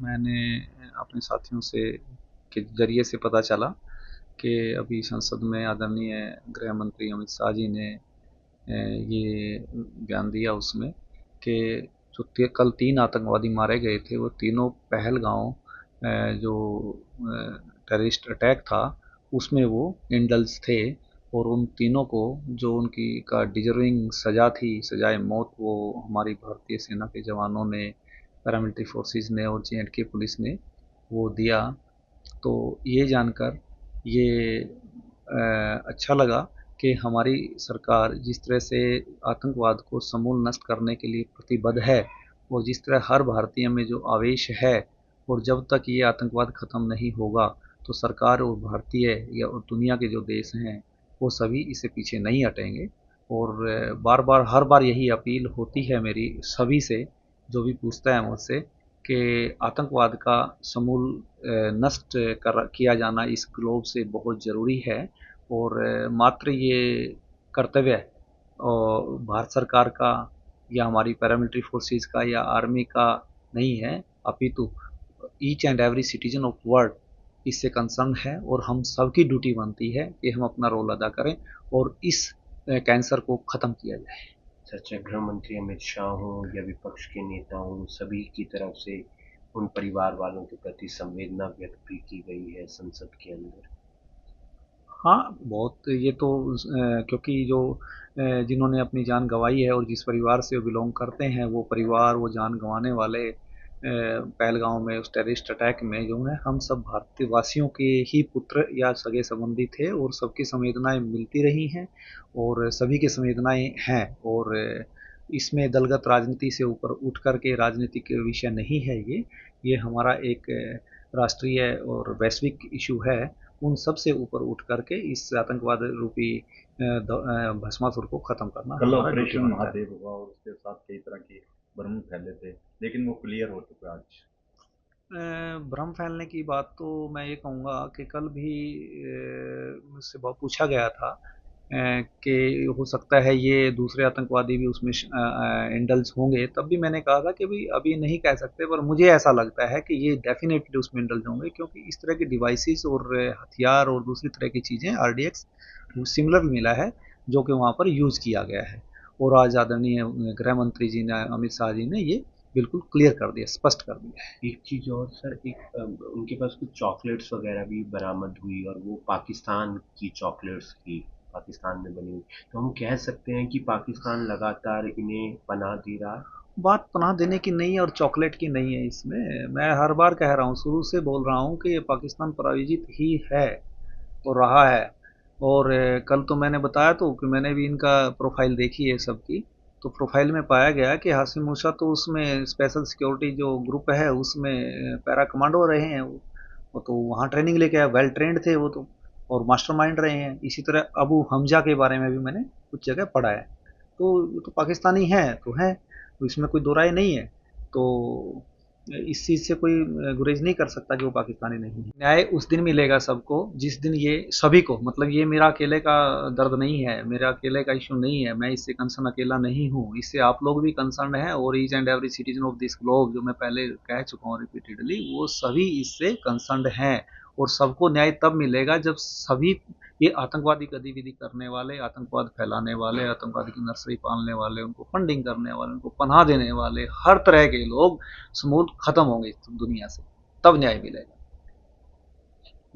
मैंने अपने साथियों से के ज़रिए से पता चला कि अभी संसद में आदरणीय गृह मंत्री अमित शाह जी ने ये बयान दिया उसमें कि जो कल 3 आतंकवादी मारे गए थे वो तीनों पहलगांव जो टेररिस्ट अटैक था उसमें वो इंडल्स थे। और उन तीनों को जो उनकी का डिजर्विंग सज़ा थी, सज़ाए मौत, वो हमारी भारतीय सेना के जवानों ने, पैरामिलिट्री फोर्सेस ने और जे.एंड.के पुलिस ने वो दिया। तो ये जानकर ये अच्छा लगा कि हमारी सरकार जिस तरह से आतंकवाद को समूल नष्ट करने के लिए प्रतिबद्ध है, और जिस तरह हर भारतीय में जो आवेश है, और जब तक ये आतंकवाद ख़त्म नहीं होगा तो सरकार और भारतीय या और दुनिया के जो देश हैं वो सभी इससे पीछे नहीं हटेंगे। और बार बार हर बार यही अपील होती है मेरी सभी से जो भी पूछता है मुझसे कि आतंकवाद का समूल नष्ट किया जाना इस ग्लोब से बहुत ज़रूरी है। और मात्र ये कर्तव्य भारत सरकार का या हमारी पैरामिलिट्री फोर्सेस का या आर्मी का नहीं है, अपितु each and every citizen of world इससे कंसर्न है। और हम सबकी ड्यूटी बनती है कि हम अपना रोल अदा करें और इस कैंसर को ख़त्म किया जाए। चाहे गृह मंत्री अमित शाह हों या विपक्ष के नेता हों, सभी की तरफ से उन परिवार वालों के प्रति संवेदना व्यक्त भी की गई है संसद के अंदर। हाँ, बहुत ये तो क्योंकि जो जिन्होंने अपनी जान गंवाई है और जिस परिवार से वो बिलोंग करते हैं, वो परिवार, वो जान गंवाने वाले पहलगाँव में उस टेररिस्ट अटैक में जो है हम सब भारतवासियों के ही पुत्र या सगे संबंधी थे, और सबकी संवेदनाएं मिलती रही हैं और सभी की संवेदनाएं हैं। और इसमें दलगत राजनीति से ऊपर उठ कर के राजनीतिक विषय नहीं है ये हमारा एक राष्ट्रीय और वैश्विक इशू है। उन सब से ऊपर उठ करके इस आतंकवाद रूपी भस्मासुर को खत्म करना कल हमारा ड्यूटी ऑपरेशन बनता है। महादेव हुआ और उसके साथ कई तरह के भ्रम फैले थे, लेकिन वो क्लियर हो चुका है आज। भ्रम फैलने की बात तो मैं ये कहूँगा कि कल भी मुझसे बहुत पूछा गया था कि हो सकता है ये दूसरे आतंकवादी भी उसमें इंडल्स होंगे। तब भी मैंने कहा था कि भाई अभी नहीं कह सकते, पर मुझे ऐसा लगता है कि ये डेफिनेटली उसमें इंडल्स होंगे, क्योंकि इस तरह के डिवाइसेस और हथियार और दूसरी तरह की चीज़ें आरडीएक्स सिमिलर मिला है जो कि वहाँ पर यूज़ किया गया है। और आज आदरणीय गृह मंत्री जी ने, अमित शाह जी ने ये बिल्कुल क्लियर कर दिया, स्पष्ट कर दिया है। एक चीज़ और सर, एक उनके पास कुछ चॉकलेट्स वगैरह भी बरामद हुई और वो पाकिस्तान की चॉकलेट्स थी, पाकिस्तान में बनी हुई। तो हम कह सकते हैं कि पाकिस्तान लगातार इन्हें पनाह दे रहा है। बात पनाह देने की नहीं है और चॉकलेट की नहीं है। इसमें मैं हर बार कह रहा हूँ, शुरू से बोल रहा हूँ कि ये पाकिस्तान प्रायोजित ही है और रहा है। और कल तो मैंने बताया तो कि मैंने भी इनका प्रोफाइल देखी है सबकी। तो प्रोफाइल में पाया गया कि हाशिम मूसा तो उसमें स्पेशल सिक्योरिटी जो ग्रुप है उसमें पैरा कमांडो रहे हैं वो तो वहाँ ट्रेनिंग लेके आए, वेल ट्रेंड थे वो तो, और मास्टरमाइंड रहे हैं। इसी तरह अबू हमजा के बारे में भी मैंने कुछ जगह पढ़ा है। तो ये तो पाकिस्तानी हैं तो हैं, तो इसमें कोई दो राय नहीं है। तो इस चीज़ से कोई गुरेज नहीं कर सकता कि वो पाकिस्तानी नहीं है। न्याय उस दिन मिलेगा सबको जिस दिन ये सभी को, मतलब ये मेरा अकेले का दर्द नहीं है, मेरा अकेले का इशू नहीं है, मैं इससे कंसर्न अकेला नहीं हूँ, इससे आप लोग भी कंसर्न हैं और each and every citizen of this globe, जो मैं पहले कह चुका हूँ रिपीटेडली, वो सभी इससे कंसर्न हैं। और सबको न्याय तब मिलेगा जब सभी ये आतंकवादी गतिविधि करने वाले, आतंकवाद फैलाने वाले, आतंकवाद की नर्सरी पालने वाले, उनको फंडिंग करने वाले, उनको पनाह देने वाले, हर तरह के लोग समूल खत्म होंगे इस दुनिया से, तब न्याय मिलेगा।